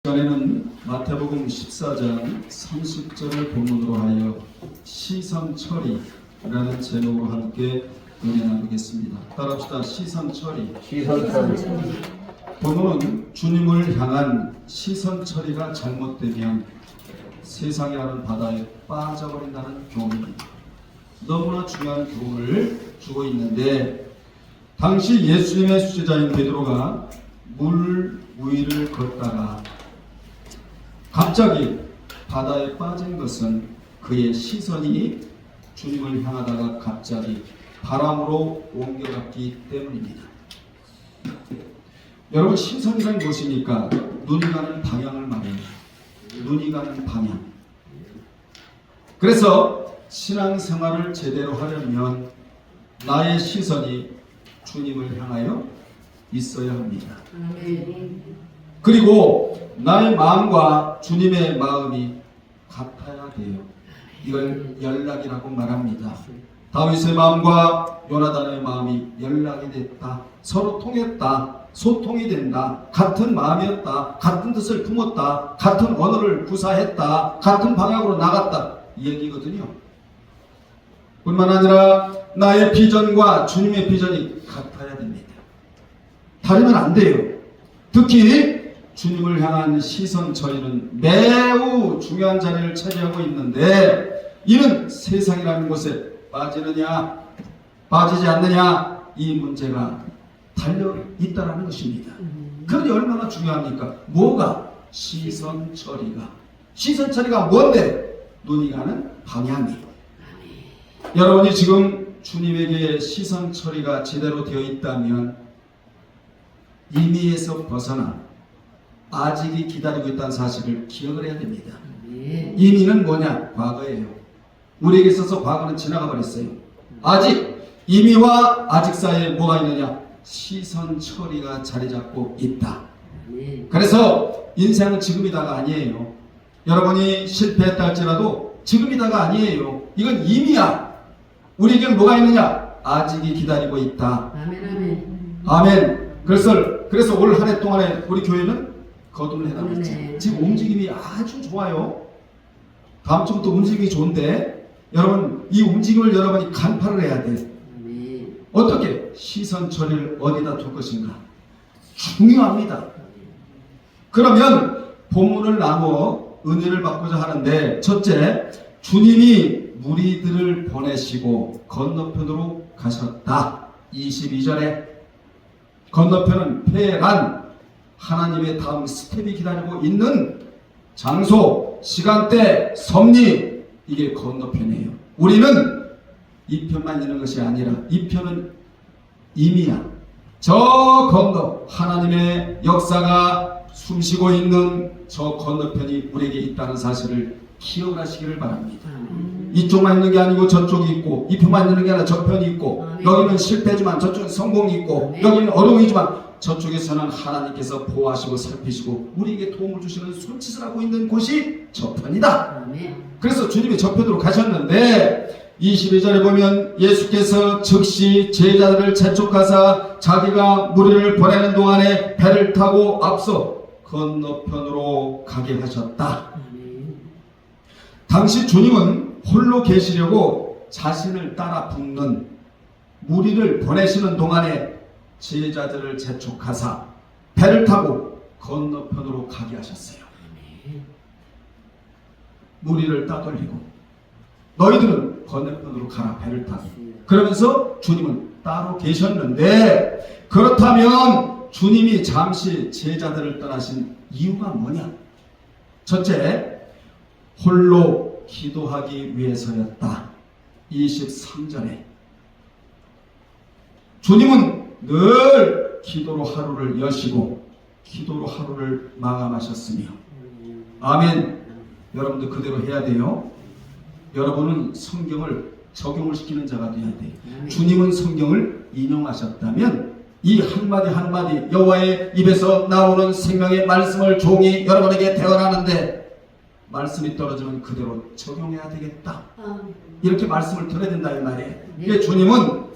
전에는 마태복음 14장 30절을 본문으로 하여 시선처리라는 제목으로 함께 은혜 나누겠습니다. 따라합시다. 시선처리. 본문은 주님을 향한 시선처리가 잘못되면 세상이라는 바다에 빠져버린다는 교훈입니다. 너무나 중요한 교훈을 주고 있는데, 당시 예수님의 수제자인 베드로가 물 위를 걷다가 갑자기 바다에 빠진 것은 그의 시선이 주님을 향하다가 갑자기 바람으로 옮겨갔기 때문입니다. 여러분, 시선이란 무엇입니까? 눈이 가는 방향을 말해요. 눈이 가는 방향. 그래서 신앙생활을 제대로 하려면 나의 시선이 주님을 향하여 있어야 합니다. 그리고 나의 마음과 주님의 마음이 같아야 돼요. 이걸 연락이라고 말합니다. 다윗의 마음과 요나단의 마음이 연락이 됐다. 서로 통했다. 소통이 된다. 같은 마음이었다. 같은 뜻을 품었다. 같은 언어를 구사했다. 같은 방향으로 나갔다. 이 얘기거든요. 뿐만 아니라 나의 비전과 주님의 비전이 같아야 됩니다. 다르면 안 돼요. 특히 주님을 향한 시선 처리는 매우 중요한 자리를 차지하고 있는데, 이는 세상이라는 곳에 빠지느냐 빠지지 않느냐 이 문제가 달려 있다는 것입니다. 그러니 얼마나 중요합니까? 뭐가? 시선 처리가. 시선 처리가 뭔데? 눈이 가는 방향이. 여러분이 지금 주님에게 시선 처리가 제대로 되어 있다면 임의에서 벗어나 아직이 기다리고 있다는 사실을 기억을 해야 됩니다. 임의는 뭐냐? 과거예요. 우리에게 있어서 과거는 지나가 버렸어요. 아직, 임의와 아직 사이에 뭐가 있느냐? 시선 처리가 자리 잡고 있다. 그래서 인생은 지금이다가 아니에요. 여러분이 실패했다 할지라도 지금이다가 아니에요. 이건 임의야. 우리에게는 뭐가 있느냐? 아직이 기다리고 있다. 아멘. 그래서 올 한 해 동안에 우리 교회는 거듭을 해나갔죠. 지금 움직임이 아주 좋아요. 다음 주부터 움직임이 좋은데, 여러분 이 움직임을 여러분이 간파를 해야 돼. 어떻게? 시선 처리를 어디다 둘 것인가? 중요합니다. 그러면 본문을 나누어 은혜를 받고자 하는데, 첫째, 주님이 무리들을 보내시고 건너편으로 가셨다. 22절에 건너편은 페란, 하나님의 다음 스텝이 기다리고 있는 장소, 시간대, 섭리, 이게 건너편이에요. 우리는 이 편만 있는 것이 아니라 이 편은 임의야. 저 건너 하나님의 역사가 숨쉬고 있는 저 건너편이 우리에게 있다는 사실을 기억하시기를 바랍니다. 이쪽만 있는 게 아니고 저쪽이 있고, 이 편만 있는 게 아니라 저 편이 있고, 여기는 실패지만 저쪽은 성공이 있고, 여기는 어려움이지만 저쪽에서는 하나님께서 보호하시고 살피시고 우리에게 도움을 주시는 손짓을 하고 있는 곳이 저편이다. 그래서 주님이 저편으로 가셨는데, 22절에 보면 예수께서 즉시 제자들을 재촉하사 자기가 무리를 보내는 동안에 배를 타고 앞서 건너편으로 가게 하셨다. 당시 주님은 홀로 계시려고 자신을 따라 붙는 무리를 보내시는 동안에 제자들을 재촉하사 배를 타고 건너편으로 가게 하셨어요. 무리를 따돌리고 너희들은 건너편으로 가라, 배를 타고. 그러면서 주님은 따로 계셨는데, 그렇다면 주님이 잠시 제자들을 떠나신 이유가 뭐냐? 첫째, 홀로 기도하기 위해서였다. 23절에 주님은 늘 기도로 하루를 여시고 기도로 하루를 마감하셨으며, 아멘. 여러분도 그대로 해야 돼요. 여러분은 성경을 적용을 시키는 자가 돼야 돼. 주님은 성경을 인용하셨다면 이 한마디 한마디, 여호와의 입에서 나오는 생명의 말씀을 종이 여러분에게 대언하는데 말씀이 떨어지면 그대로 적용해야 되겠다. 이렇게 말씀을 드려야 된다 이 말이에요. 주님은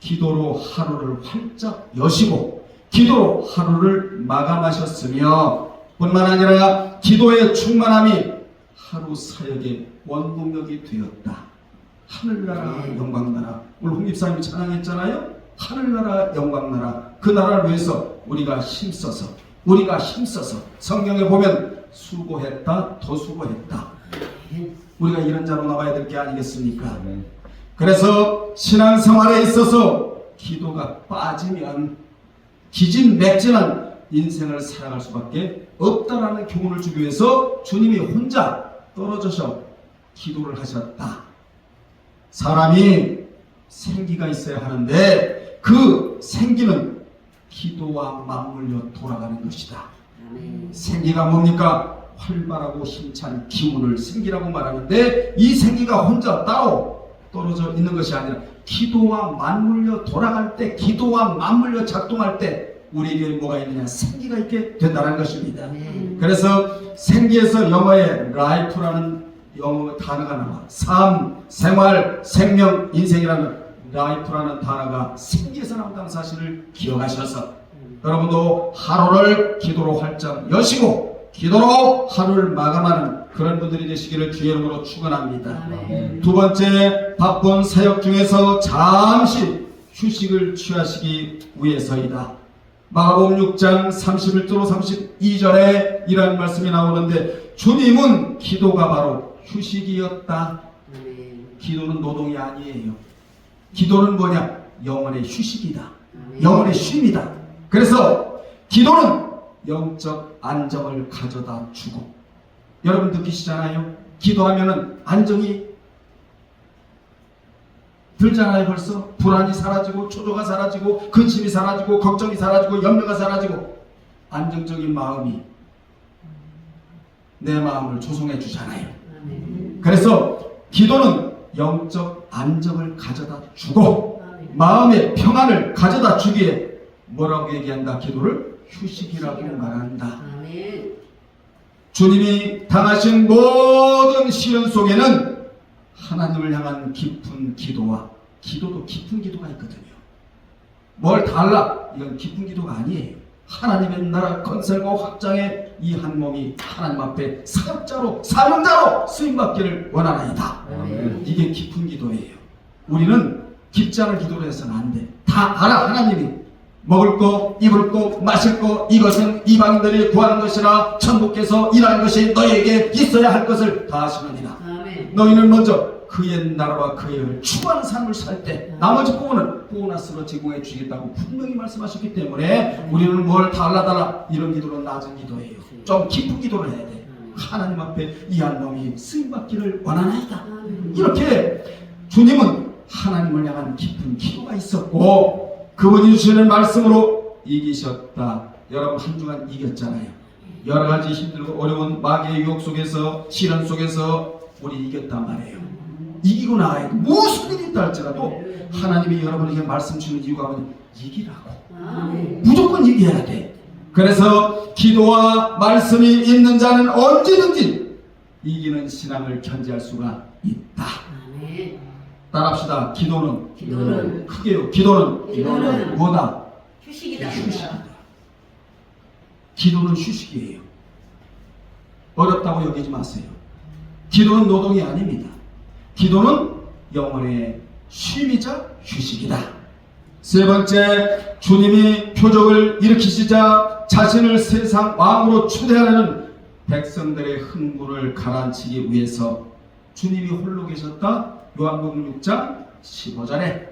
기도로 하루를 활짝 여시고 기도로 하루를 마감하셨으며, 뿐만 아니라 기도의 충만함이 하루 사역의 원동력이 되었다. 하늘나라 영광나라. 오늘 홍집사님이 찬양했잖아요. 하늘나라 영광나라. 그 나라를 위해서 우리가 힘써서 성경에 보면 수고했다, 더 수고했다. 우리가 이런 자로 나와야 될 게 아니겠습니까? 그래서 신앙생활에 있어서 기도가 빠지면 기진맥진한 인생을 살아갈 수밖에 없다라는 교훈을 주기 위해서 주님이 혼자 떨어져서 기도를 하셨다. 사람이 생기가 있어야 하는데 그 생기는 기도와 맞물려 돌아가는 것이다. 생기가 뭡니까? 활발하고 힘찬 기운을 생기라고 말하는데 이 생기가 혼자 따로 떨어져 있는 것이 아니라 기도와 맞물려 돌아갈 때, 기도와 맞물려 작동할 때 우리에게 뭐가 있느냐? 생기가 있게 된다는 것입니다. 그래서 생기에서 영어에 life라는 영어 단어가 나와. 삶, 생활, 생명, 인생이라는 life라는 단어가 생기에서 나온다는 사실을 기억하셔서 여러분도 하루를 기도로 활짝 여시고 기도로 하루를 마감하는 그런 분들이 되시기를 주의 이름으로 축원합니다. 두 번째, 바쁜 사역 중에서 잠시 휴식을 취하시기 위해서이다. 마가복음 6장 31절로 32절에 이런 말씀이 나오는데 주님은 기도가 바로 휴식이었다. 기도는 노동이 아니에요. 기도는 뭐냐? 영혼의 휴식이다. 영혼의 쉼이다. 그래서 기도는 영적 안정을 가져다 주고, 여러분 느끼시잖아요. 기도하면은 안정이 들잖아요. 벌써 불안이 사라지고 초조가 사라지고 근심이 사라지고 걱정이 사라지고 염려가 사라지고 안정적인 마음이 내 마음을 조성해 주잖아요. 그래서 기도는 영적 안정을 가져다 주고 마음의 평안을 가져다 주기에 뭐라고 얘기한다? 기도를 휴식이라고 말한다. 주님이 당하신 모든 시련 속에는 하나님을 향한 깊은 기도와 기도도 깊은 기도가 있거든요. 뭘 달라? 이건 깊은 기도가 아니에요. 하나님의 나라 건설과 확장의 이 한 몸이 하나님 앞에 사역자로 사명자로 쓰임받기를 원하나이다. 이게 깊은 기도예요. 우리는 깊지 않은 기도를 해서는 안 돼. 다 알아. 하나님이 먹을 거, 입을 거, 마실 거, 이것은 이방인들이 구하는 것이라 천국께서 일하는 것이 너희에게 있어야 할 것을 다 하시느니라. 너희는 먼저 그의 나라와 그의 의를 추구하는 삶을 살 때 나머지 부분은 보너스로 제공해 주겠다고 분명히 말씀하셨기 때문에 우리는 뭘 달라달라 이런 기도는 낮은 기도예요. 좀 깊은 기도를 해야 돼. 하나님 앞에 이 한 놈이 쓰임받기를 원하나이다. 이렇게 주님은 하나님을 향한 깊은 기도가 있었고 그분이 주시는 말씀으로 이기셨다. 여러분 한 주간 이겼잖아요. 여러 가지 힘들고 어려운 마귀의 유혹 속에서 시련 속에서 우리 이겼단 말이에요. 이기고 나가야 돼. 무슨 일이 있다 할지라도 하나님이 여러분에게 말씀 주는 이유가 뭐냐? 이기라고. 무조건 이겨야 돼. 그래서 기도와 말씀이 있는 자는 언제든지 이기는 신앙을 견지할 수가 있다. 따라합시다. 기도는 크게요. 기도는 뭐다? 휴식이다. 기도는 휴식이에요. 어렵다고 여기지 마세요. 기도는 노동이 아닙니다. 기도는 영혼의 쉼이자 휴식이다. 세 번째, 주님이 표적을 일으키시자 자신을 세상 왕으로 초대하려는 백성들의 흥분을 가라앉히기 위해서 주님이 홀로 계셨다. 요한복음 6장 15절에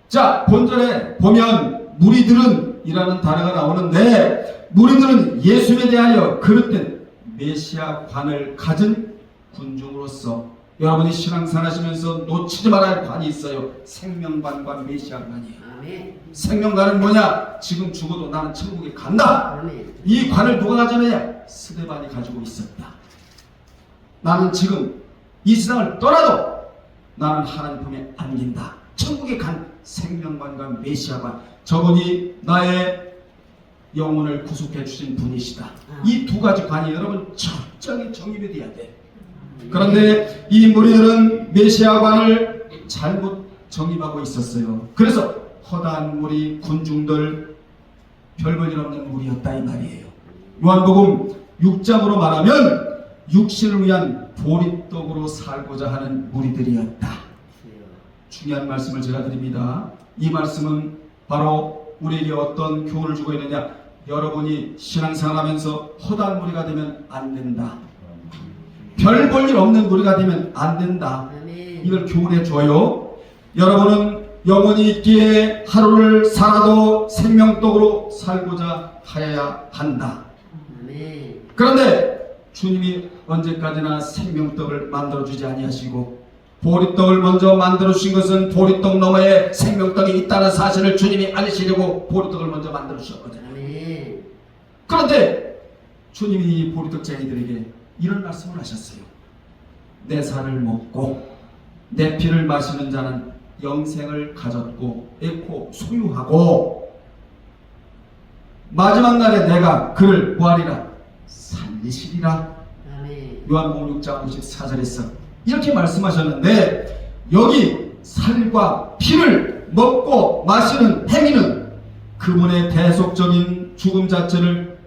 자, 본절에 보면 무리들은 이라는 단어가 나오는데 무리들은 예수에 대하여 그릇된 메시아관을 가진 군중으로서 여러분이 신앙생활 하시면서 놓치지 말아야 할 관이 있어요. 생명관과 메시아관이에요. 생명관은 뭐냐? 지금 죽어도 나는 천국에 간다. 이 관을 누가 가져느냐? 스데반이 가지고 있었다. 나는 지금 이 세상을 떠나도 나는 하나님 품에 안긴다. 천국에 간 생명관과 메시아관, 저분이 나의 영혼을 구속해 주신 분이시다. 이 두 가지 관이 여러분 철저히 정립이 돼야 돼. 그런데 이 무리들은 메시아관을 잘못 정립하고 있었어요. 그래서 허다한 무리, 군중들, 별 볼 일 없는 무리였다 이 말이에요. 요한복음 6장으로 말하면 육신을 위한 보리떡으로 살고자 하는 무리들이었다. 중요한 말씀을 제가 드립니다. 이 말씀은 바로 우리에게 어떤 교훈을 주고 있느냐. 여러분이 신앙생활하면서 허다한 무리가 되면 안 된다. 별 볼 일 없는 무리가 되면 안 된다. 이걸 교훈해 줘요. 여러분은 영원히 있기에 하루를 살아도 생명떡으로 살고자 하여야 한다. 그런데 주님이 언제까지나 생명떡을 만들어주지 아니하시고 보리떡을 먼저 만들어주신 것은 보리떡 너머에 생명떡이 있다는 사실을 주님이 알리시려고 보리떡을 먼저 만들어주셨거든요. 그런데 주님이 이 보리떡쟁이들에게 이런 말씀을 하셨어요. 내 살을 먹고 내 피를 마시는 자는 영생을 가졌고 잃고 소유하고 마지막 날에 내가 그를 뭐하리라? 살리시리라. 요한복음 6장 54절에서 이렇게 말씀하셨는데 여기 살과 피를 먹고 마시는 행위는 그분의 대속적인 죽음 자체를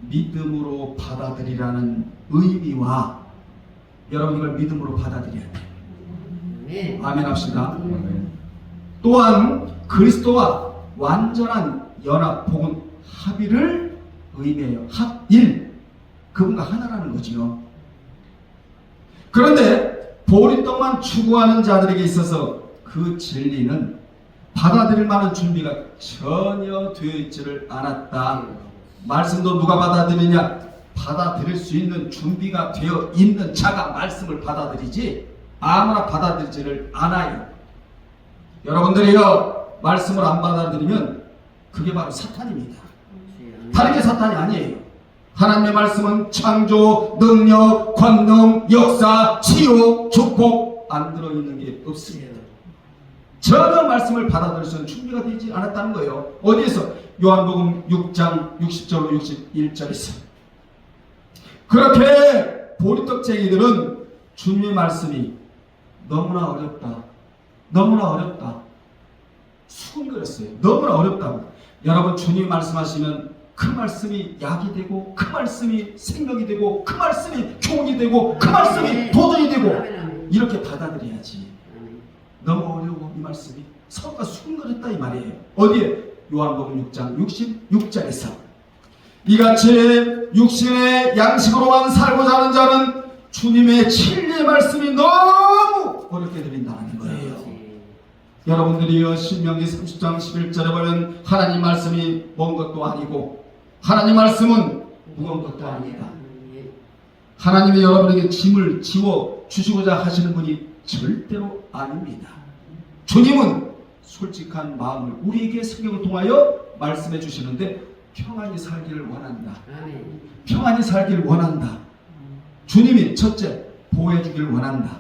믿음으로 받아들이라는 의미와 여러분 이걸 믿음으로 받아들여야 돼요. 아멘 합시다. 또한 그리스도와 완전한 연합 혹은 합의를 의미해요. 합일. 그분과 하나라는 거지요. 그런데 보리떡만 추구하는 자들에게 있어서 그 진리는 받아들일 만한 준비가 전혀 되어 있지를 않았다. 말씀도 누가 받아들이냐? 받아들일 수 있는 준비가 되어 있는 자가 말씀을 받아들이지 아무나 받아들이지를 않아요. 여러분들이요 말씀을 안 받아들이면 그게 바로 사탄입니다. 다른 게 사탄이 아니에요. 하나님의 말씀은 창조, 능력, 권능, 역사, 치유, 축복 안 들어있는 게 없습니다. 전혀 말씀을 받아들일 수 있는 준비가 되지 않았다는 거예요. 어디에서? 요한복음 6장 60절로 61절에서 그렇게 보리떡쟁이들은 주님의 말씀이 너무나 어렵다. 너무나 어렵다. 수군거렸어요. 너무나 어렵다고. 여러분 주님이 말씀하시면 그 말씀이 약이 되고 그 말씀이 생명이 되고 그 말씀이 교훈이 되고 그 말씀이 도전이 되고 이렇게 받아들여야지. 너무 어려워 이 말씀이. 서로가 수군거렸다 이 말이에요. 어디에? 요한복음 6장 66절에서 이같이 육신의 양식으로만 살고자 하는 자는 주님의 진리의 말씀이 너무 어렵게 들린다는 거예요. 여러분들이요 신명기 30장 11절에 보면 하나님 말씀이 먼 것도 아니고 하나님 말씀은 무거운 것도 아니다. 하나님이 여러분에게 짐을 지워 주시고자 하시는 분이 절대로 아닙니다. 주님은 솔직한 마음을 우리에게 성경을 통하여 말씀해 주시는데 평안히 살기를 원한다. 평안히 살기를 원한다. 주님이 첫째 보호해 주기를 원한다.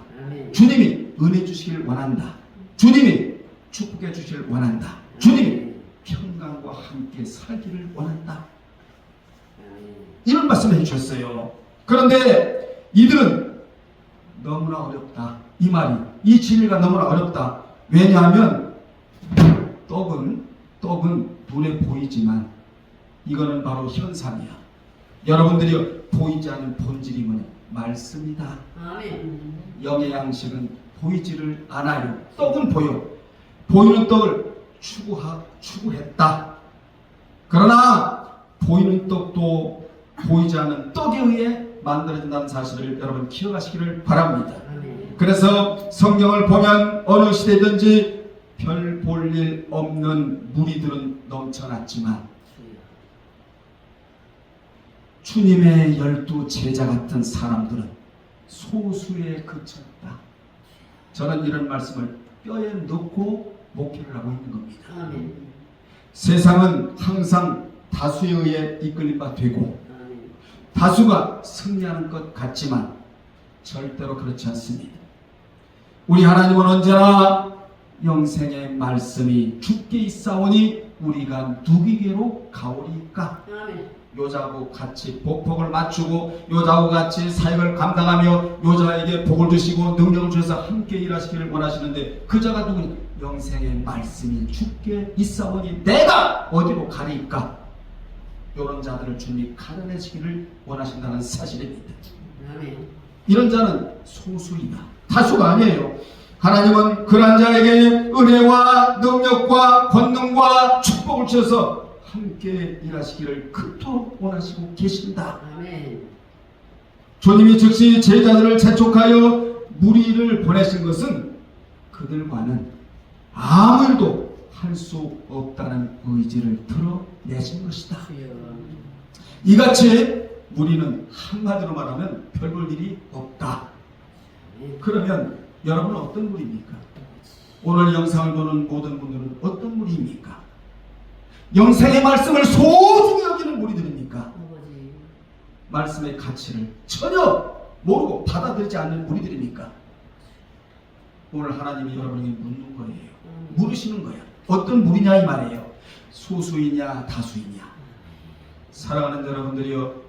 주님이 은혜 주시기를 원한다. 주님이 축복해 주시기를 원한다. 주님이 평강과 함께 살기를 원한다. 이런 말씀을 해주셨어요. 그런데 이들은 너무나 어렵다. 이 말이 이 진리가 너무나 어렵다. 왜냐하면 떡은 눈에 보이지만 이거는 바로 현상이야. 여러분들이 보이지 않는 본질이 뭐냐? 말씀이다. 영의 양식은 보이지를 않아요. 떡은 보여. 보이는 떡을 추구했다. 그러나 보이는 떡도 보이지 않는 떡에 의해 만들어진다는 사실을 여러분 기억하시기를 바랍니다. 그래서 성경을 보면 어느 시대든지 별 볼 일 없는 무리들은 넘쳐났지만 주님의 12 제자 같은 사람들은 소수에 그쳤다. 저는 이런 말씀을 뼈에 넣고 목회를 하고 있는 겁니다. 세상은 항상 다수에 의해 이끌림 바 되고 다수가 승리하는 것 같지만 절대로 그렇지 않습니다. 우리 하나님은 언제나 영생의 말씀이 주께 있사오니 우리가 누구에게로 가오리까? 요자하고 같이 복복을 맞추고 요자하고 같이 사역을 감당하며 요자에게 복을 주시고 능력을 주셔서 함께 일하시기를 원하시는데 그 자가 누구냐? 영생의 말씀이 주께 있사오니 내가 어디로 가리까? 이런 자들을 주님이 가려내시기를 원하신다는 사실입니다. 아멘. 이런 자는 소수이다. 다수가 아니에요. 하나님은 그런 자에게 은혜와 능력과 권능과 축복을 주셔서 함께 일하시기를 그토록 원하시고 계신다. 아멘. 주님이 즉시 제자들을 재촉하여 무리를 보내신 것은 그들과는 아무 일도 할 수 없다는 의지를 드러내신 것이다. 주여. 이같이 무리는 한마디로 말하면 별 볼 일이 없다. 그러면 여러분은 어떤 무리입니까? 오늘 영상을 보는 모든 분들은 어떤 무리입니까? 영생의 말씀을 소중히 여기는 무리들입니까? 아버지. 말씀의 가치를 전혀 모르고 받아들이지 않는 무리들입니까? 오늘 하나님이 여러분에게 묻는 거예요. 물으시는 거야. 어떤 무리냐 이 말이에요. 소수이냐 다수이냐. 사랑하는 여러분들이여,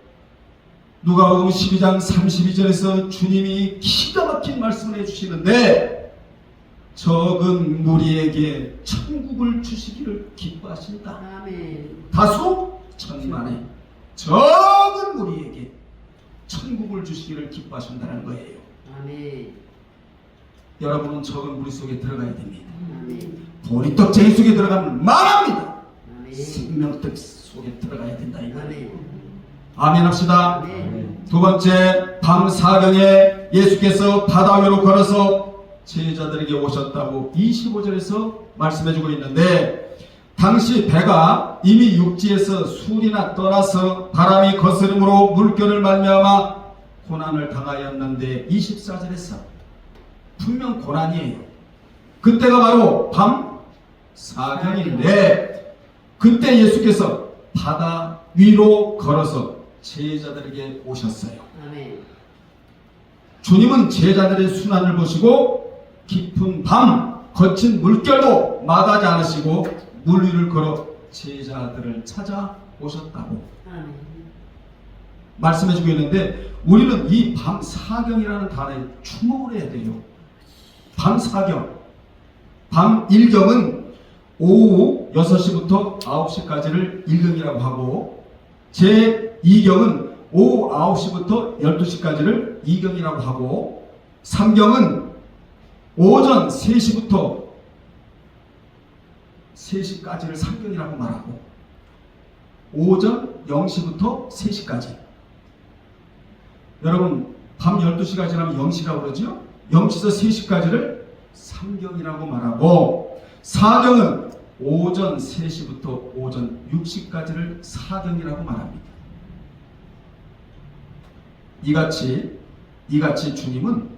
누가복음 12장 32절에서 주님이 기가 막힌 말씀을 해주시는데 적은 무리에게 천국을 주시기를 기뻐하신다. 아멘. 다수 천만에 적은 무리에게 천국을 주시기를 기뻐하신다는 거예요. 아멘. 여러분은 적은 무리 속에 들어가야 됩니다. 아멘. 보리떡쟁이 속에 들어가면 망합니다. 아멘. 생명떡 속에 들어가야 된다 이거예요. 아멘. 아멘 합시다. 아멘. 두 번째, 밤 사경에 예수께서 바다 위로 걸어서 제자들에게 오셨다고 25절에서 말씀해주고 있는데, 당시 배가 이미 육지에서 술이나 떠나서 바람이 거스름으로 물결을 말미암아 고난을 당하였는데 24절에서 분명 고난이에요. 그때가 바로 밤 사경인데 그때 예수께서 바다 위로 걸어서 제자들에게 오셨어요. 아멘. 주님은 제자들의 순환을 보시고 깊은 밤 거친 물결도 마다하지 않으시고 물 위를 걸어 제자들을 찾아오셨다고 아멘. 말씀해주고 있는데, 우리는 이 밤 사경이라는 단어에 주목을 해야 돼요. 밤 사경, 밤 일경은 오후 6시부터 9시까지를 일경이라고 하고, 제 2경은 오후 9시부터 12시까지를 이경이라고 하고, 3경은 오전 3시부터 3시까지를 3경이라고 말하고, 오전 0시부터 3시까지. 여러분, 밤 12시가 지나면 0시라고 그러죠? 0시에서 3시까지를 3경이라고 말하고, 4경은 오전 3시부터 오전 6시까지를 4경이라고 말합니다. 이같이 주님은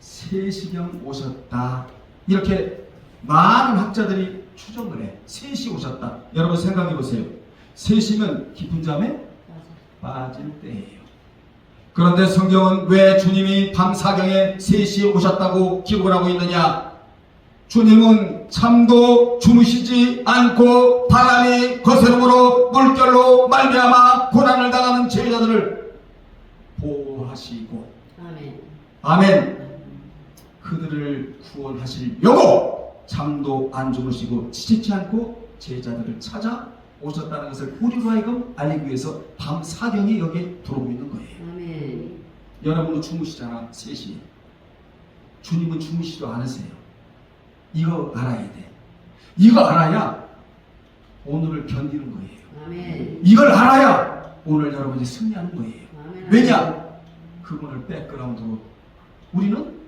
3시경 오셨다. 이렇게 많은 학자들이 추정을 해. 3시 오셨다. 여러분 생각해 보세요. 3시면 깊은 잠에 빠질 때예요. 그런데 성경은 왜 주님이 밤 사경에 3시에 오셨다고 기록을 하고 있느냐? 주님은 참도 주무시지 않고 바람이 거스름으로 물결로 말미암아 고난을 당하는 제자들을 보호하시고, 아멘. 아멘, 그들을 구원하시려고 잠도 안 주무시고 지치지 않고 제자들을 찾아오셨다는 것을 우리로 하여금 알리기 위해서 밤 사경이 여기에 들어오고 있는 거예요. 아멘. 여러분은 주무시잖아. 3시에. 주님은 주무시지도 않으세요. 이거 알아야 돼. 이거 알아야 오늘을 견디는 거예요. 아멘. 이걸 알아야 오늘 여러분이 승리하는 거예요. 아멘. 왜냐? 그분을 백그라운드로 우리는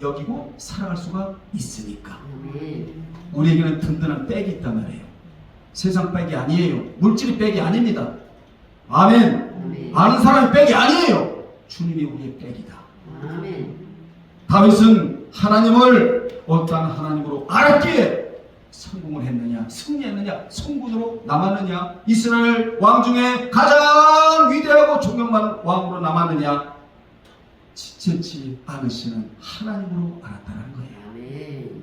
여기고 살아갈 수가 있으니까. 아멘. 우리에게는 든든한 백이 있단 말이에요. 세상 백이 아니에요. 물질이 백이 아닙니다. 아멘. 아멘. 아는 사람이 백이 아니에요. 주님이 우리의 백이다. 아멘. 다윗은 하나님을 어떠한 하나님으로 알았기에 성공을 했느냐, 승리했느냐, 성군으로 남았느냐, 이스라엘 왕 중에 가장 위대하고 존경받는 왕으로 남았느냐, 지체치 않으시는 하나님으로 알았다는 거예요. 아멘.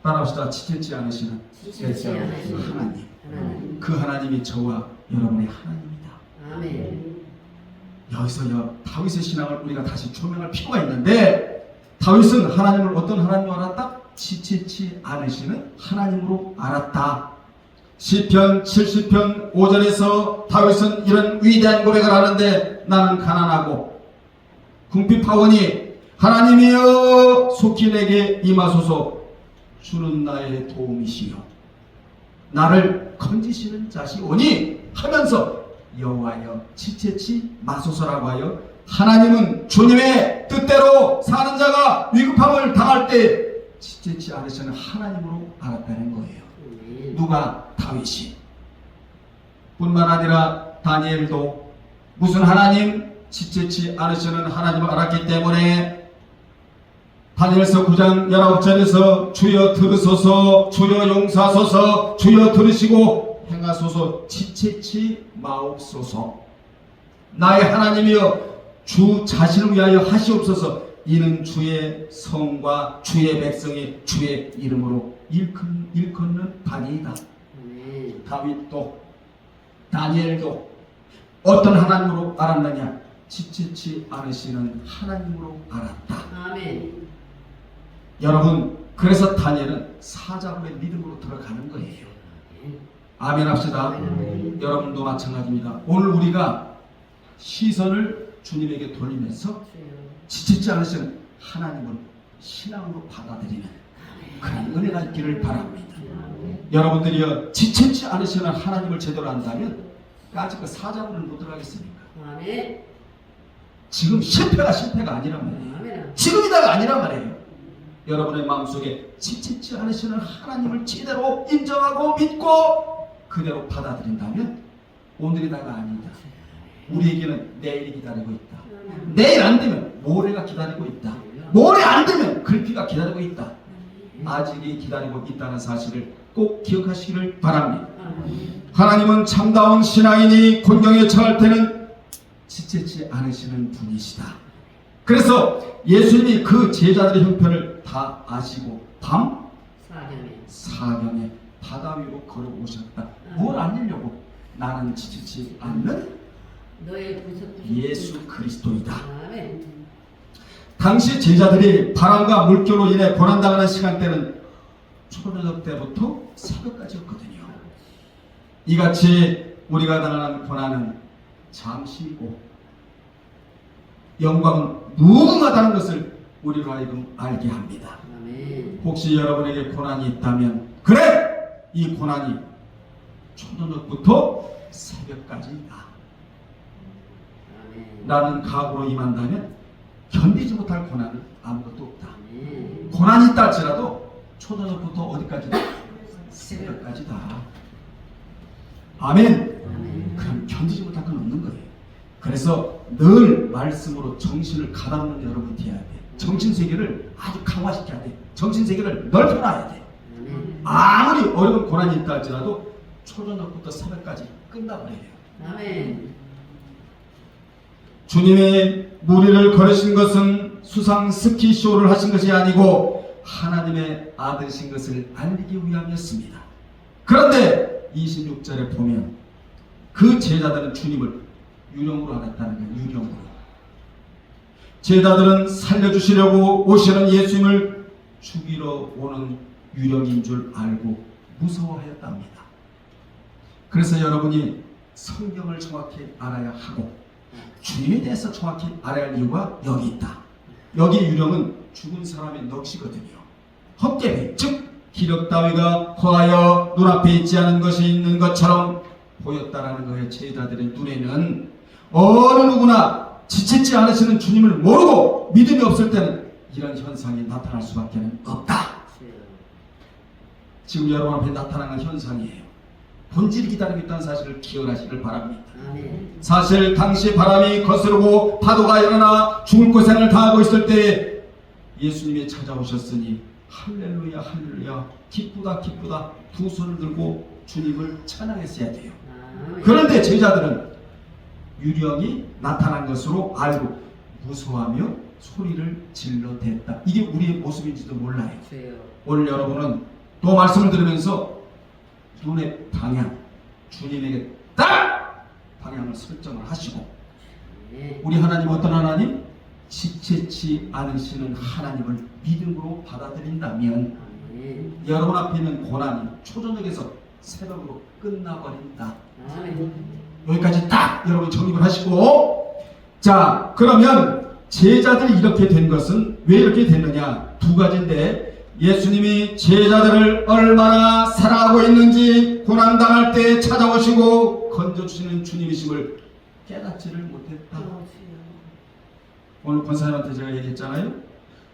따라합시다. 지체치 않으시는 지체치 않으시는 하나님. 하나님. 그 하나님이 저와 여러분의 하나님입니다. 아멘. 여기서 다윗의 신앙을 우리가 다시 조명할 필요가 있는데, 다윗은 하나님을 어떤 하나님으로 알았다? 지체치 않으시는 하나님으로 알았다. 시편 70편 5절에서 다윗은 이런 위대한 고백을 하는데 나는 가난하고 궁핍하오니 하나님이여 속히 내게 임하소서. 주는 나의 도움이시여 나를 건지시는 자시 오니 하면서 여호와여 지체치 마소서라고 하여 하나님은 주님의 뜻대로 사는 자가 위급함을 당할 때 지체치 않으시는 하나님으로 알았다는 거예요. 누가? 다윗이. 뿐만 아니라 다니엘도 무슨 하나님? 지체치 않으시는 하나님을 알았기 때문에 다니엘서 9장 19절에서 주여 들으소서 주여 용서하소서 주여 들으시고 행하소서 지체치 마옵소서. 나의 하나님이여 주 자신을 위하여 하시옵소서. 이는 주의 성과 주의 백성이 주의 이름으로 일컫는 바니이다. 다윗도 다니엘도 어떤 하나님으로 알았느냐? 지체치 않으시는 하나님으로 알았다. 아멘. 여러분, 그래서 다니엘은 사자굴의 믿음으로 들어가는 거예요. 아멘 합시다. 아멘. 여러분도 마찬가지입니다. 오늘 우리가 시선을 주님에게 돌리면서 지치지 않으시는 하나님을 신앙으로 받아들이는 그런 은혜가 있기를 바랍니다. 여러분들이요 지치지 않으시는 하나님을 제대로 안다면 아직 그 사자굴을 못 들어가겠습니까? 아멘. 지금 실패가 아니란 말이에요. 아멘. 지금이다가 아니란 말이에요. 여러분의 마음속에 지치지 않으시는 하나님을 제대로 인정하고 믿고 그대로 받아들인다면 오늘이다가 아니다. 우리에게는 내일이 기다리고 있다. 내일 안 되면 모레가 기다리고 있다. 모레 안 되면 글피가 기다리고 있다. 아직이 기다리고 있다는 사실을 꼭 기억하시기를 바랍니다. 하나님은 참다운 신앙인이 곤경에 처할 때는 지체치 않으시는 분이시다. 그래서 예수님이 그 제자들의 형편을 다 아시고 밤 사경에 바다 위로 걸어오셨다. 뭘 알리려고? 나는 지치지 않는 너의 구속 예수 그리스도이다. 아멘. 당시 제자들이 바람과 물결로 인해 고난당하는 시간대는 초저녁 때부터 새벽까지였거든요. 이같이 우리가 당하는 고난은 잠시이고 영광은 무궁하다는 것을 우리로 하여금 알게 합니다. 아멘. 혹시 여러분에게 고난이 있다면 그래! 이 고난이 초저녁부터 새벽까지이다 아멘. 라는 각오로 임한다면 견디지 못할 고난은 아무것도 없다. 아멘. 고난이 있다 할지라도 초저녁부터 어디까지다? 새벽까지다. 아멘. 아멘. 그럼 견디지 못할 건 없는 거예요. 그래서 늘 말씀으로 정신을 가다놓는 여러분이 되어야 돼. 정신세계를 아주 강화시켜야 돼. 정신세계를 넓혀놔야 돼. 아멘. 아무리 어려운 고난이 있다 할지라도 초저녁부터 새벽까지 끝나버려요. 아멘. 주님이 무리를 걸으신 것은 수상 스키쇼를 하신 것이 아니고 하나님의 아들이신 것을 알리기 위함이었습니다. 그런데 26절에 보면 그 제자들은 주님을 유령으로 알았다는 거예요. 유령으로. 제자들은 살려주시려고 오시는 예수님을 죽이러 오는 유령인 줄 알고 무서워하였답니다. 그래서 여러분이 성경을 정확히 알아야 하고 주님에 대해서 정확히 알아야 할 이유가 여기 있다. 여기 유령은 죽은 사람의 넋이거든요. 헛개비, 즉 기력 따위가 허하여 눈앞에 있지 않은 것이 있는 것처럼 보였다라는 거예요. 제자들의 눈에는 어느 누구나 지체치 않으시는 주님을 모르고 믿음이 없을 때는 이런 현상이 나타날 수밖에 없다. 지금 여러분 앞에 나타나는 현상이에요. 본질이 기다리고 있다는 사실을 기억하시길 바랍니다. 아멘. 사실 당시 바람이 거스르고 파도가 일어나 죽을 고생을 당하고 있을 때 예수님이 찾아오셨으니 할렐루야 할렐루야 기쁘다 기쁘다 두 손을 들고 주님을 찬양했어야 돼요. 아멘. 그런데 제자들은 유령이 나타난 것으로 알고 무서워하며 소리를 질러댔다. 이게 우리의 모습인지도 몰라요. 주여. 오늘 여러분은 또 말씀을 들으면서 눈의 방향, 주님에게 딱 방향을 설정을 하시고 네. 우리 하나님 어떤 하나님? 지체치 않으시는 하나님을 믿음으로 받아들인다면 아멘. 여러분 앞에 있는 고난이 초저녁에서 새벽으로 끝나버린다. 아멘. 여기까지 딱 여러분 정립을 하시고, 자 그러면 제자들이 이렇게 된 것은 왜 이렇게 됐느냐? 두 가지인데, 예수님이 제자들을 얼마나 사랑하고 있는지 고난당할 때 찾아오시고 건져주시는 주님이심을 깨닫지를 못했다. 오늘 권사님한테 제가 얘기했잖아요.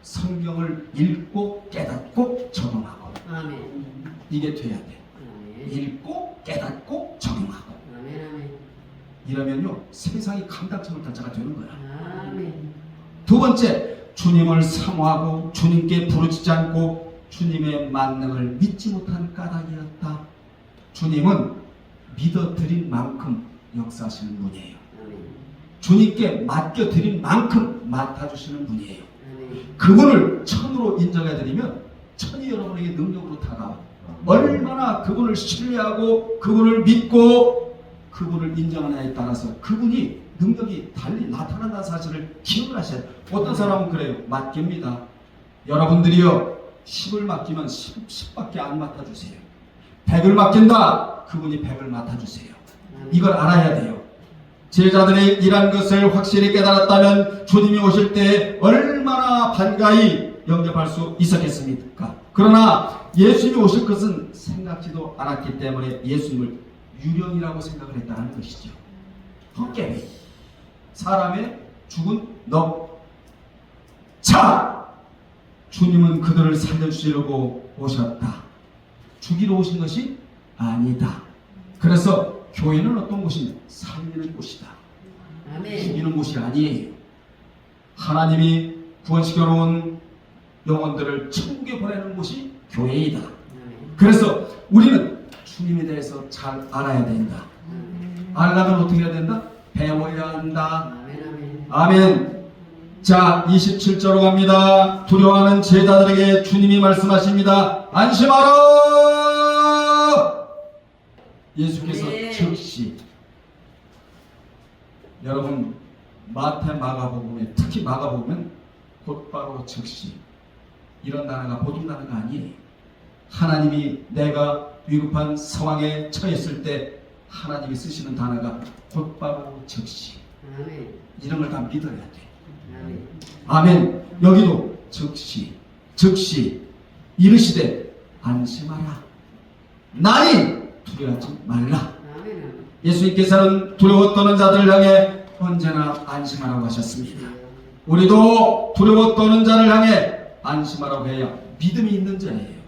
성경을 읽고 깨닫고 적용하고, 아멘. 이게 돼야 돼. 아멘. 읽고 깨닫고 적용하고. 아멘. 아멘. 이러면요 세상이 감당치 못할 자가 되는 거야. 아멘. 두 번째, 주님을 사모하고 주님께 부르짖지 않고 주님의 만능을 믿지 못한 까닭이었다. 주님은 믿어드린 만큼 역사하시는 분이에요. 아멘. 주님께 맡겨드린 만큼 맡아주시는 분이에요. 아멘. 그분을 천으로 인정해드리면 천이 여러분에게 능력으로 다가와. 얼마나 그분을 신뢰하고 그분을 믿고 그분을 인정하느냐에 따라서 그분이 능력이 달리 나타난다는 사실을 기억을 하셔야 돼요. 어떤 사람은 그래요. 맡깁니다. 여러분들이요 10을 맡기면 10밖에 안 맡아주세요. 100을 맡긴다. 그분이 100을 맡아주세요. 이걸 알아야 돼요. 제자들의 일한 것을 확실히 깨달았다면 주님이 오실 때 얼마나 반가이 영접할 수 있었겠습니까? 그러나 예수님이 오실 것은 생각지도 않았기 때문에 예수님을 유령이라고 생각을 했다는 것이죠. 헛개비, 사람의 죽은 넋. 자, 주님은 그들을 살려주시려고 오셨다. 죽이러 오신 것이 아니다. 그래서 교회는 어떤 곳이냐? 살리는 곳이다. 아멘. 죽이는 곳이 아니에요. 하나님이 구원시켜 놓은 영혼들을 천국에 보내는 곳이 교회이다. 아멘. 그래서 우리는 주님에 대해서 잘 알아야 된다. 알려면 어떻게 해야 된다? 배워야 한다. 아멘. 아멘. 아멘. 자, 27절로 갑니다. 두려워하는 제자들에게 주님이 말씀하십니다. 안심하라! 예수께서 네. 즉시, 여러분 마태 마가복음에, 특히 마가복음은 곧바로 즉시, 이런 단어가 보통 단어가 아니에요. 하나님이 내가 위급한 상황에 처했을 때 하나님이 쓰시는 단어가 곧바로 즉시, 아멘. 이런 걸 다 믿어야 돼. 아멘. 아멘. 여기도 즉시 이르시되 안심하라. 나니 두려워하지 말라. 아멘. 예수님께서는 두려워 떠는 자들을 향해 언제나 안심하라고 하셨습니다. 우리도 두려워 떠는 자를 향해 안심하라고 해야 믿음이 있는 자예요.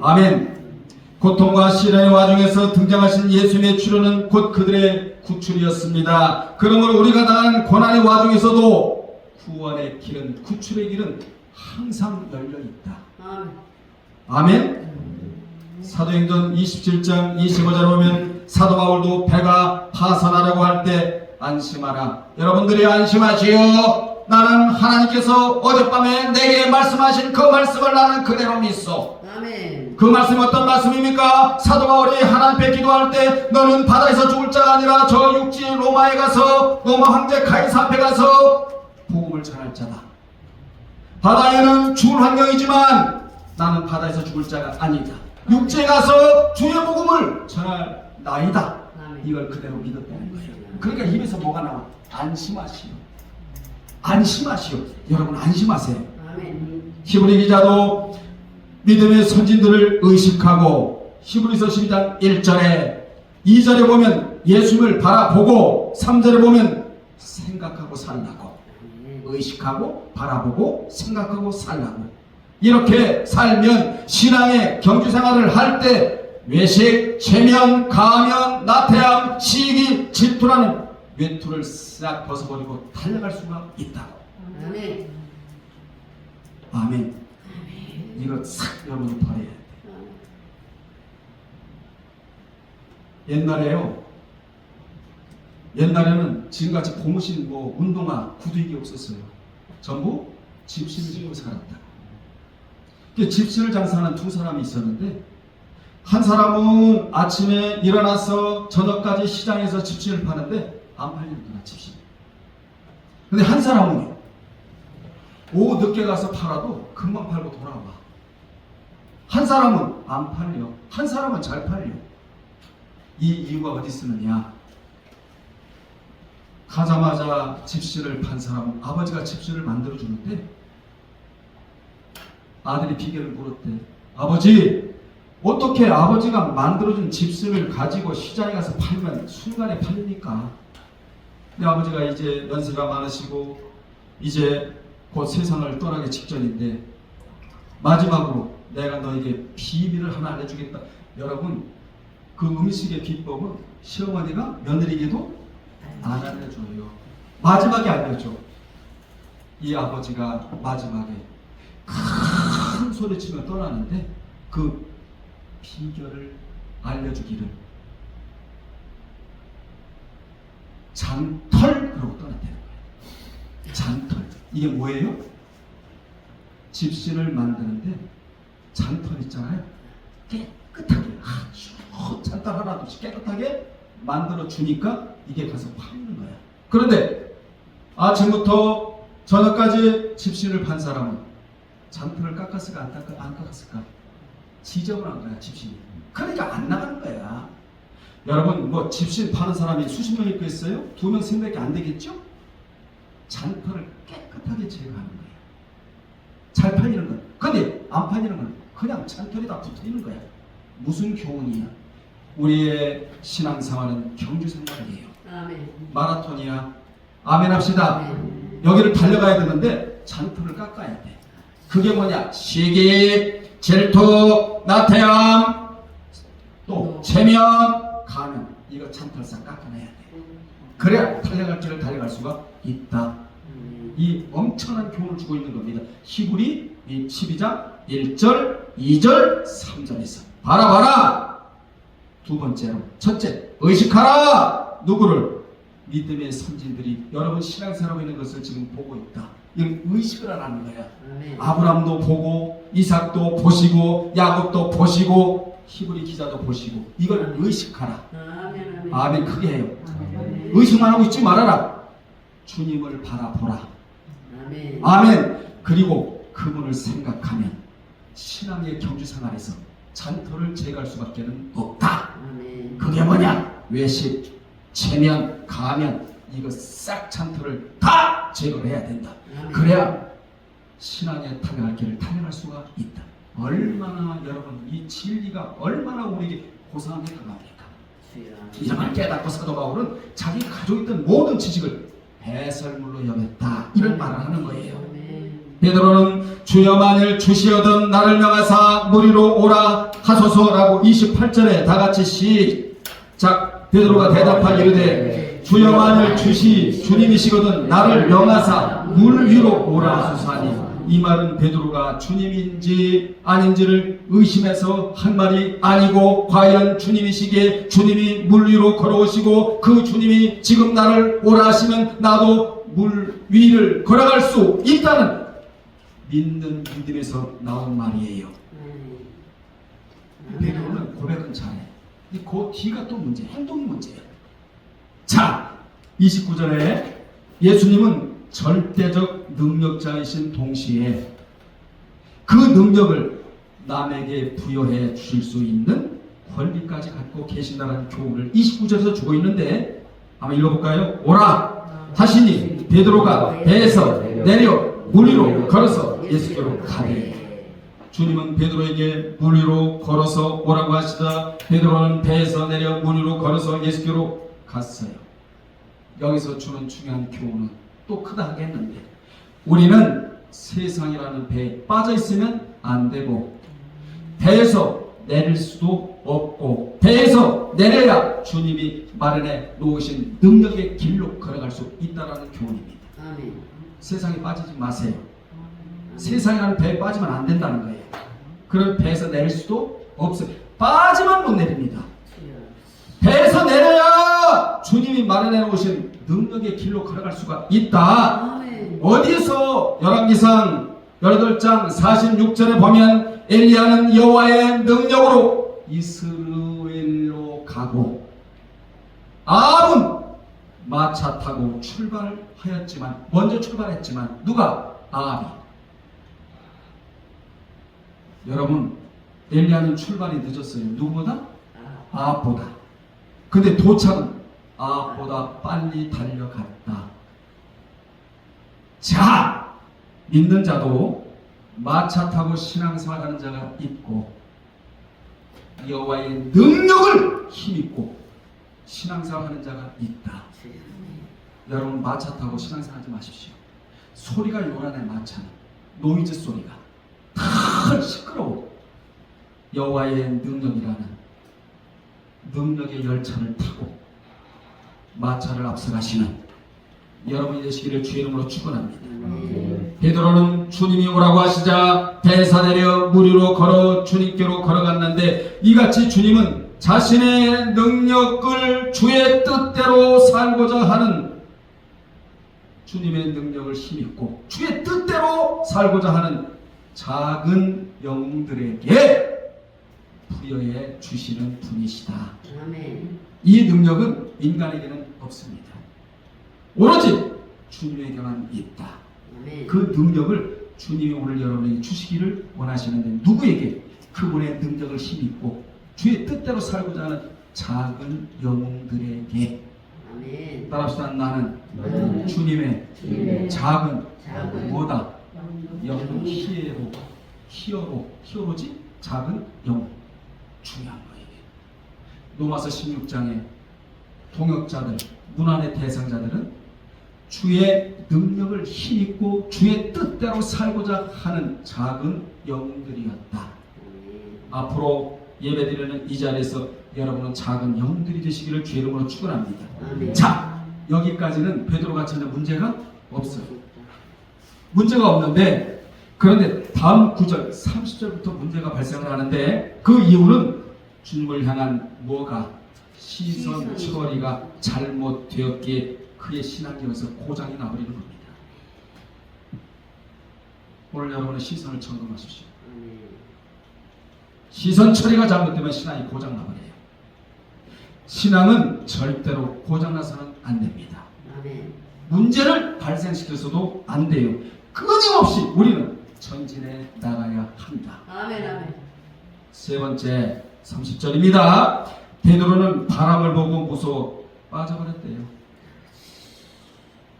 아멘. 고통과 시련의 와중에서 등장하신 예수님의 출현은 곧 그들의 구출이었습니다. 그러므로 우리가 당한 고난의 와중에서도 구원의 길은, 구출의 길은 항상 열려 있다. 아멘. 아멘. 사도행전 27장 25절에 보면 사도 바울도 배가 파산하려고 할 때 안심하라. 여러분들이 안심하시오. 나는 하나님께서 어젯밤에 내게 말씀하신 그 말씀을 나는 그대로 믿소. 아멘. 그 말씀이 어떤 말씀입니까? 사도 바울이 하나님 앞에 기도할 때 너는 바다에서 죽을 자가 아니라 저 육지 로마에 가서 로마 황제 카이사 앞에 가서 복음을 전할 자다. 바다에는 죽을 환경이지만 나는 바다에서 죽을 자가 아니다. 육지에 가서 주의 복음을 전할 나이다. 아멘. 이걸 그대로 믿었다는 거예요. 그러니까 입에서 뭐가 나와? 안심하시오. 안심하시오. 여러분 안심하세요. 아멘. 히브리 기자도 믿음의 선진들을 의식하고 히브리서 12장 1절에 2절에 보면 예수님을 바라보고 3절에 보면 생각하고 살라고, 의식하고 바라보고 생각하고 살라고, 이렇게 살면 신앙의 경주생활을 할 때 외식, 체면, 가면, 나태함, 시기, 질투라는 외투를 싹 벗어버리고 달려갈 수가 있다고. 아멘. 아멘. 이거 싹 여러분이 버려야 돼. 옛날에는 지금같이 고무신 뭐 운동화, 구두 이게 없었어요. 전부 집신을 입고 살았다. 집신을 장사하는 두 사람이 있었는데, 한 사람은 아침에 일어나서 저녁까지 시장에서 집신을 파는데 안 팔리는구나, 집신. 근데 한 사람은 오후 늦게 가서 팔아도 금방 팔고 돌아와. 한 사람은 안 팔려. 한 사람은 잘 팔려. 이 이유가 어디 있느냐? 가자마자 집시를 판 사람은 아버지가 집시를 만들어주는데 아들이 비결을 물었대. 아버지, 어떻게 아버지가 만들어준 집시를 가지고 시장에 가서 팔면 순간에 팔립니까? 근데 아버지가 이제 연세가 많으시고 이제 곧 세상을 떠나기 직전인데 마지막으로 내가 너에게 비밀을 하나 알려주겠다. 여러분, 그 음식의 비법은 시어머니가 며느리에게도 안 알려줘요. 마지막에 알려줘. 이 아버지가 마지막에 큰 소리치며 떠나는데 그 비결을 알려주기를 잔털 그러고 떠났다는 거예요. 잔털. 이게 뭐예요? 집신을 만드는데 잔털 있잖아요. 깨끗하게 아주 잔털 하나도 없이 깨끗하게 만들어 주니까 이게 가서 파는 거야. 그런데 아침부터 저녁까지 집신을 판 사람은 잔털을 깎았을까 안 깎았을까? 지저분한 거야 집신이. 그러니까 안 나가는 거야. 여러분 뭐 집신 파는 사람이 수십 명 있겠어요? 2명 3명밖에 안 되겠죠? 잔털을 깨끗하게 제거하는 거야. 잘 팔리는 거야. 근데 안 팔리는 건 그냥 잔털이 다 붙어 있는 거야. 무슨 교훈이야? 우리의 신앙생활은 경주생활이에요. 아멘. 마라톤이야. 아멘 합시다. 아멘. 여기를 달려가야 되는데 잔털을 깎아야 돼. 그게 뭐냐? 시기, 질투, 나태함, 또 체면, 가면. 이거 잔털싹 깎아내야 돼. 그래야 달려갈 길을 달려갈 수가 있다. 이 엄청난 교훈을 주고 있는 겁니다. 히브리 12장 1절, 2절, 3절에서 봐라. 두 번째로, 첫째, 의식하라. 누구를? 믿음의 선진들이 여러분 신앙생활하고 있는 것을 지금 보고 있다. 이걸 의식을 하라는 거야. 아브람도 보고 이삭도 보시고 야곱도 보시고 히브리 기자도 보시고 이걸 의식하라. 아멘. 크게 해요. 의식만 하고 있지 말아라. 주님을 바라보라. 아멘. 그리고 그분을 생각하면 신앙의 경주생활에서 잔털을 제거할 수밖에 없다. 그게 뭐냐? 외식, 체면, 가면 이거 싹 잔털을 다 제거를 해야 된다. 그래야 신앙의 타락할 길을 타락할 수가 있다. 얼마나 여러분 이 진리가 얼마나 우리에게 고상하게 강합니까? 이정을 깨닫고 사도 바울은 자기가 가지고 있던 모든 지식을 배설물로 여겼다. 이런 말을 하는 거예요. 베드로는 주여 만일 주시어든 나를 명하사 무리로 오라 하소서라고 28절에 다같이 시작. 베드로가 대답하기 이르되 주여 만일 주님이시거든 나를 명하사 물 위로 오라 하소서하니 이 말은 베드로가 주님인지 아닌지를 의심해서 한 말이 아니고 과연 주님이시기에 주님이 물 위로 걸어오시고 그 주님이 지금 나를 오라 하시면 나도 물 위를 걸어갈 수 있다는 믿는 믿음에서 나온 말이에요. 베드로는 고백은 잘해. 그 뒤가 또 문제, 행동이 문제예요. 자, 29절에 예수님은 절대적 능력자이신 동시에 그 능력을 남에게 부여해 주실 수 있는 권리까지 갖고 계신다는 교훈을 29절에서 주고 있는데 한번 읽어볼까요? 오라 하시니 베드로가 배에서 내려 물 위로 걸어서 예수께로 가되 주님은 베드로에게 물 위로 걸어서 오라고 하시자 베드로는 배에서 내려 물 위로 걸어서 예수께로 갔어요. 여기서 주는 중요한 교훈은 또 크다 하겠는데 우리는 세상이라는 배에 빠져 있으면 안 되고 배에서 내릴 수도 없고 배에서 내려야 주님이 마련해 놓으신 능력의 길로 걸어갈 수 있다는 교훈입니다. 아멘. 세상에 빠지지 마세요. 세상이라는 배에 빠지면 안 된다는 거예요. 그럼 배에서 내릴 수도 없어요. 빠지면 못 내립니다. 배에서 내려야 주님이 마련해 놓으신 능력의 길로 걸어갈 수가 있다. 아멘. 어디서 열왕기상 18장 46절에 보면 엘리야는 여호와의 능력으로 이스라엘로 가고 아합은 마차 타고 출발하였지만 먼저 출발했지만 누가? 아합이. 여러분 엘리야는 출발이 늦었어요. 누구보다? 아, 아합보다. 근데 도착은 아합보다 빨리 달려갔다. 자, 믿는 자도 마차 타고 신앙생활하는 자가 있고 여호와의 능력을 힘입고 신앙생활하는 자가 있다. 여러분 마차 타고 신앙생활하지 마십시오. 소리가 요란해. 마차는 노이즈 소리가 다 시끄러워. 여호와의 능력이라는 능력의 열차를 타고 마차를 앞서가시는 여러분이 되시기를 주의 이름으로 축원합니다. 베드로는 주님이 오라고 하시자 배사 내려 물 위로 걸어 주님께로 걸어갔는데 이같이 주님은 자신의 능력을 주의 뜻대로 살고자 하는 주님의 능력을 힘입고 주의 뜻대로 살고자 하는 작은 영웅들에게 부여해 주시는 분이시다. 아멘. 이 능력은 인간에게는 없습니다. 오로지 주님에게만 있다. 아멘. 그 능력을 주님이 오늘 여러분에게 주시기를 원하시는데 누구에게? 그분의 능력을 힘입고 주의 뜻대로 살고자 하는 작은 영웅들에게. 아멘. 따라합시다. 나는 나는 주님의 작은 뭐다? 영웅 영웅. 히어로지? 작은 영웅. 중요한 거예요. 로마서 16장에 동역자들, 문안의 대상자들은 주의 능력을 힘입고 주의 뜻대로 살고자 하는 작은 영웅들이었다. 앞으로 예배드리는 이 자리에서 여러분은 작은 영웅들이 되시기를 주의 이름으로 축원합니다. 아멘. 자, 여기까지는 베드로가 전혀 문제가 없어요. 문제가 없는데 그런데 다음 9절 30절부터 문제가 발생을 하는데 그 이유는 주님을 향한 뭐가 시선 처리가 잘못되었기에 그의 신앙에서 고장이 나버리는 겁니다. 오늘 여러분의 시선을 점검하십시오. 아멘. 시선 처리가 잘못되면 신앙이 고장 나버려요. 신앙은 절대로 고장나서는 안 됩니다. 아멘. 문제를 발생시켜서도 안 돼요. 끊임없이 우리는 전진해 나가야 한다. 아멘. 아멘. 세 번째 30절입니다. 베드로는 바람을 보고 무서워 빠져버렸대요.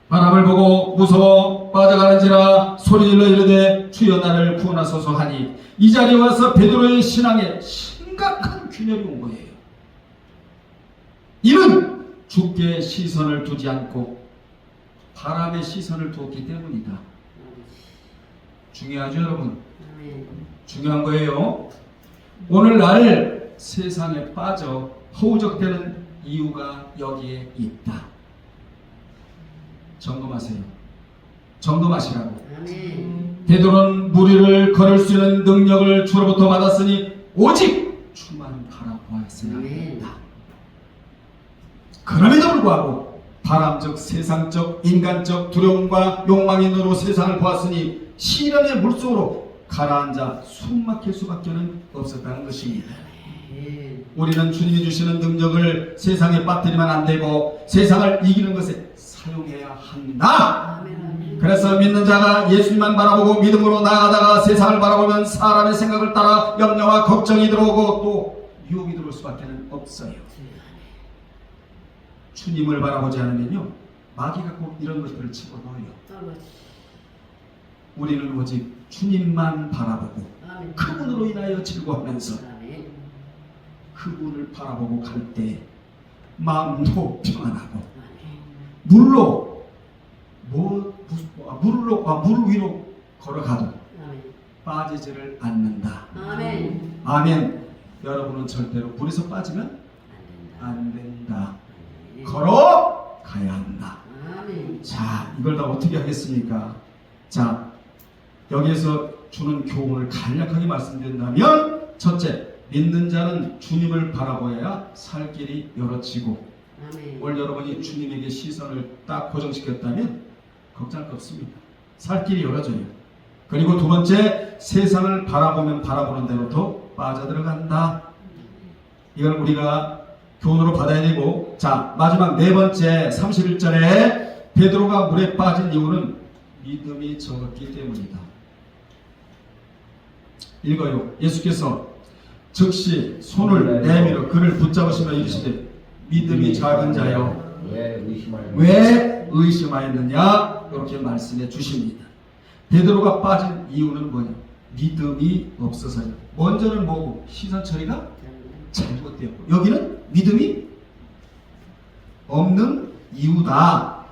바람을 보고 무서워 빠져가는지라 소리질러 이르되 주여 나를 구원하소서 하니 이 자리에 와서 베드로의 신앙에 심각한 균열이 온 거예요. 이는 주께 시선을 두지 않고 바람에 시선을 두었기 때문이다. 중요하죠 여러분? 아멘. 중요한 거예요. 오늘날 세상에 빠져 허우적대는 이유가 여기에 있다. 점검하세요. 점검하시라고. 아멘. 베드로는 물 위를 걸을 수 있는 능력을 주로부터 받았으니 오직 주만 바라보았어야 한다. 그럼에도 불구하고 바람적, 세상적, 인간적 두려움과 욕망의 눈으로 세상을 보았으니 시련의 물속으로 가라앉아 숨 막힐 수밖에 없었다는 것입니다. 아멘. 우리는 주님이 주시는 능력을 세상에 빠뜨리면 안 되고 세상을 이기는 것에 사용해야 한다. 아멘. 아멘. 그래서 믿는 자가 예수님만 바라보고 믿음으로 나아가다가 세상을 바라보면 사람의 생각을 따라 염려와 걱정이 들어오고 또 유혹이 들어올 수밖에 없어요. 주님을 바라보지 않으면요 마귀가 꼭 이런 것들을 집어넣어요. 우리는 오직 주님만 바라보고 아멘. 그분으로 인하여 즐거워하면서 아멘. 그분을 바라보고 갈 때 마음도 평안하고 아멘. 물 위로 걸어가도 아멘. 빠지지를 않는다. 아멘. 아멘. 여러분은 절대로 물에서 빠지면 안 된다. 안 된다. 아멘. 걸어가야 한다. 아멘. 자, 이걸 다 어떻게 하겠습니까? 자, 여기에서 주는 교훈을 간략하게 말씀드린다면 첫째, 믿는 자는 주님을 바라보아야 살 길이 열어지고 아멘. 오늘 여러분이 주님에게 시선을 딱 고정시켰다면 걱정할 거 없습니다. 살 길이 열어져요. 그리고 두 번째, 세상을 바라보면 바라보는 대로 더 빠져들어간다. 이걸 우리가 교훈으로 받아야 되고, 자, 마지막 네 번째 31절에 베드로가 물에 빠진 이유는 믿음이 적었기 때문이다. 읽어요. 예수께서 즉시 손을 내밀어 그를 붙잡으시며 이르시되 믿음이 작은 자여 왜 의심하였느냐 이렇게 말씀해 주십니다. 베드로가 빠진 이유는 뭐냐? 믿음이 없어서요. 먼저는 뭐고? 시선 처리가 잘못되었고 여기는 믿음이 없는 이유다.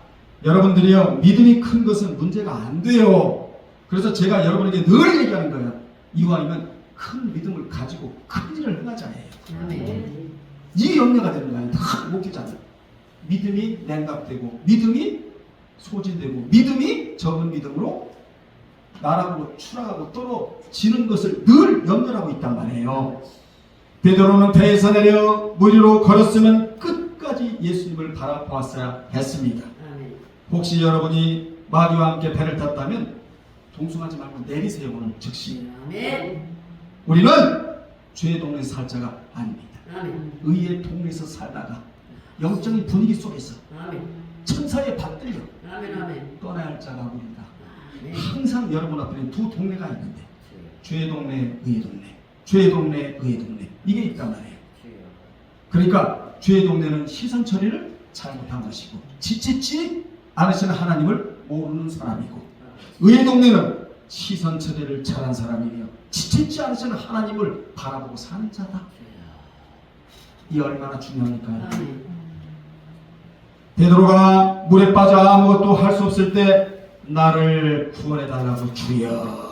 여러분들이요, 믿음이 큰 것은 문제가 안 돼요. 그래서 제가 여러분에게 늘 얘기하는 거예요. 이왕이면 큰 믿음을 가지고 큰 일을 행하자예요. 아멘. 이 염려가 되는 거예요. 다 목회자는 믿음이 냉각되고 믿음이 소진되고 믿음이 적은 믿음으로 나락으로 추락하고 떨어지는 것을 늘 염려하고 있단 말이에요. 베드로는 배에서 내려 물 위로 걸었으면 끝까지 예수님을 바라보았어야 했습니다. 아멘. 혹시 여러분이 마귀와 함께 배를 탔다면 동승하지 말고 내리세요. 오늘 즉시. 아멘. 우리는 죄의 동네에서 살 자가 아닙니다. 아멘. 의의 동네에서 살다가 영적인 분위기 속에서 아멘. 천사에 받들려 아멘. 아멘. 떠나야 할 자가 우리다. 아멘. 항상 여러분 앞에는 두 동네가 있는데 죄의 동네, 의의 동네, 죄의 동네, 의의 동네 이게 있단 말이에요. 그러니까 죄의 동네는 시선 처리를 잘못한 것이고 지체치 않으시는 하나님을 모르는 사람이고 의의 동네는 시선 처리를 잘한 사람이며 지체치 않으시는 하나님을 바라보고 사는 자다. 이 얼마나 중요합니까? 아멘. 베드로가 물에 빠져 아무것도 할 수 없을 때 나를 구원해달라고 주여.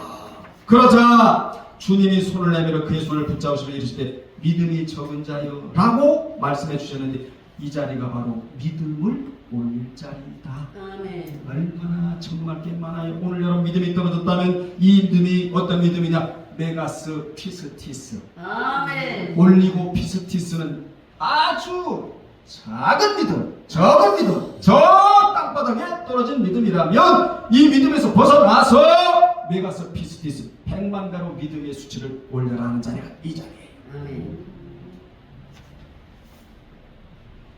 그러자 주님이 손을 내밀어 그의 손을 붙잡으시며 이르시되 믿음이 적은 자여 라고 말씀해 주셨는데 이 자리가 바로 믿음을 올릴 자리이다. 아멘. 얼마나 정말 꽤 많아요. 오늘 여러분 믿음이 떨어졌다면 이 믿음이 어떤 믿음이냐? 메가스 피스티스. 아멘. 올리고 피스티스는 아주 작은 믿음, 적은 믿음, 저 땅바닥에 떨어진 믿음이라면 이 믿음에서 벗어나서 메가스 피스티스 100만 가로 믿음의 수치를 올려라 하는 자리가 이 자리예요. 아멘.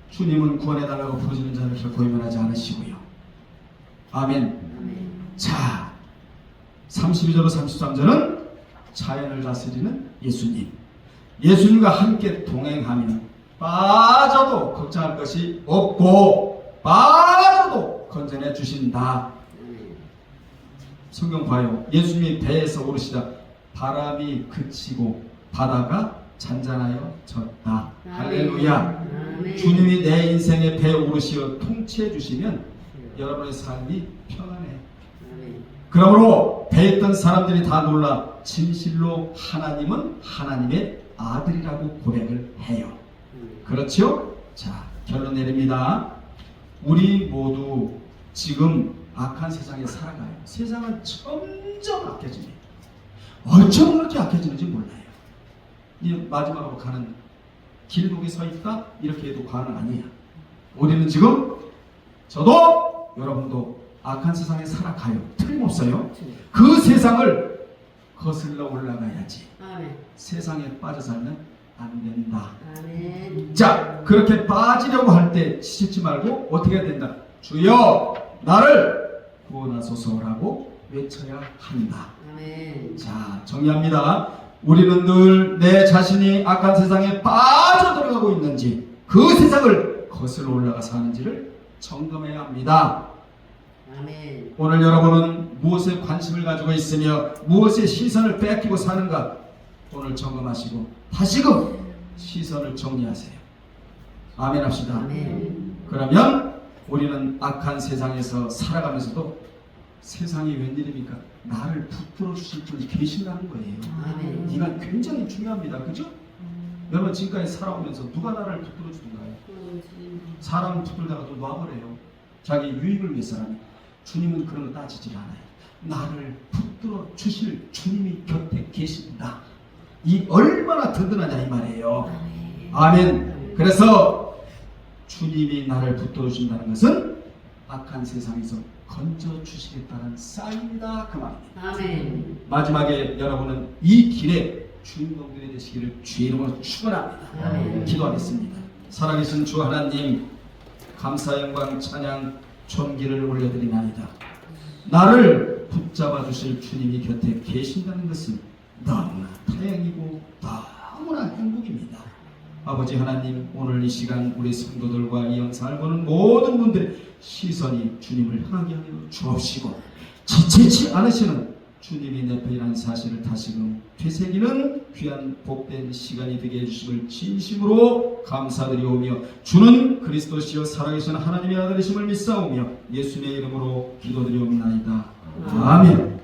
주님은 구원해달라고 부르짖는 자를 결코 외면하지 않으시고요. 아멘. 아멘. 자, 32절로 33절은 자연을 다스리는 예수님. 예수님과 함께 동행하면 빠져도 걱정할 것이 없고 빠져도 건져내 주신다. 아멘. 성경 봐요. 예수님이 배에서 오르시다 바람이 그치고 바다가 잔잔하여 졌다. 할렐루야. 아멘. 주님이 내 인생의 배에 오르시어 통치해 주시면 여러분의 삶이 편안해. 아멘. 그러므로 배에 있던 사람들이 다 놀라 진실로 하나님은 하나님의 아들이라고 고백을 해요. 그렇죠? 자, 결론 내립니다. 우리 모두 지금 악한 세상에 살아가요. 세상은 점점 악해집니다. 어쩜 그렇게 악해지는지 몰라요. 이 마지막으로 가는 길목에 서 있다? 이렇게 해도 과언은 아니야. 우리는 지금 저도 여러분도 악한 세상에 살아가요. 틀림없어요. 그 세상을 거슬러 올라가야지. 아멘. 세상에 빠져 살면 안 된다. 아멘. 자, 그렇게 빠지려고 할 때 지치지 말고 어떻게 해야 된다? 주여 나를 구원하소서라고 외쳐야 한다. 아멘. 자, 정리합니다. 우리는 늘 내 자신이 악한 세상에 빠져들어가고 있는지 그 세상을 거슬러 올라가 사는지를 점검해야 합니다. 아멘. 오늘 여러분은 무엇에 관심을 가지고 있으며 무엇에 시선을 뺏기고 사는가 오늘 점검하시고 다시금 시선을 정리하세요. 아멘 합시다. 아멘. 그러면 우리는 악한 세상에서 살아가면서도 세상이 웬일입니까? 나를 붙들어 주실 분이 계신다는 거예요. 아멘. 이건 굉장히 중요합니다. 그죠? 여러분 지금까지 살아오면서 누가 나를 붙들어 주는가요? 사람은 붙들다가 또 놔버려요. 자기 유익을 위해서라면. 주님은 그런 거 따지질 않아요. 나를 붙들어 주실 주님이 곁에 계신다. 이 얼마나 든든하냐 이 말이에요. 아멘. 그래서 주님이 나를 붙들어 준다는 것은 악한 세상에서 건져 주시겠다는 사인이다 그 말입니다. 아멘. 마지막에 여러분은 이 길에 주인공들이 되시기를 주의 이름으로 축원합니다. 아멘. 기도하겠습니다. 살아계신 주 하나님 감사 영광 찬양 존귀를 올려드리나이다. 나를 붙잡아 주실 주님이 곁에 계신다는 것은 너무나 다행이고 너무나 행복입니다. 아버지 하나님, 오늘 이 시간 우리 성도들과 이 영상을 보는 모든 분들의 시선이 주님을 향하게 하여 주옵시고, 지치지 않으시는 주님이 내 편이라는 사실을 다시금 되새기는 귀한 복된 시간이 되게 해주심을 진심으로 감사드리오며, 주는 그리스도시요 살아계신 하나님의 아들이심을 믿사오며 예수님의 이름으로 기도드리옵나이다. 아멘.